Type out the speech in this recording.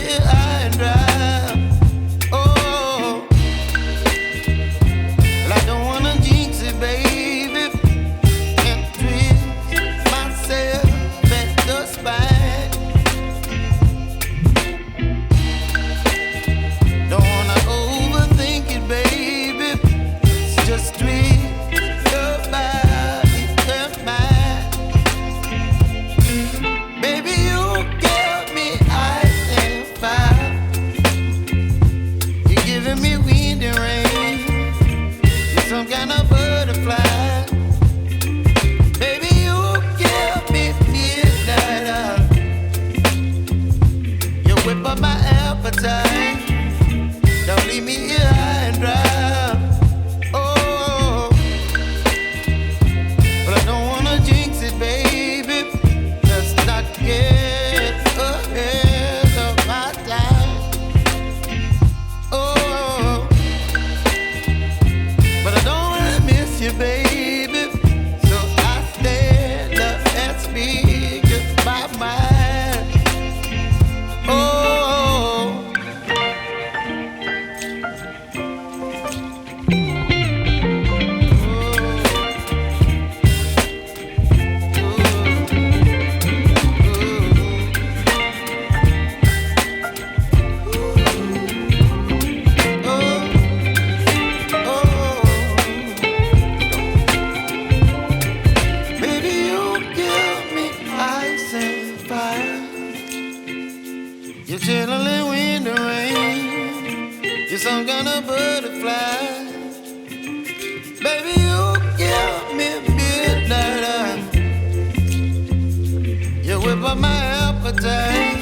here high and dry. Oh, well, I don't wanna jinx it, baby, and twist myself at the spine. Don't wanna overthink it, baby. It's just twist your body and mine. Baby, you give me ice and fire. You're giving me wind and rain. You're some kind of butterfly. Baby, you give me midnight. You whip up my appetite. Don't leave me here high and dry. Oh, but I don't wanna jinx it, baby. Let's not get ahead of my time. Oh, but I don't wanna miss you, baby. So I stand up and speak just my mind. Oh. Baby, you give me ice and fire. You're chilling wind and rain. You're some kind of butterfly. Baby, you give me midnight. You whip up my appetite.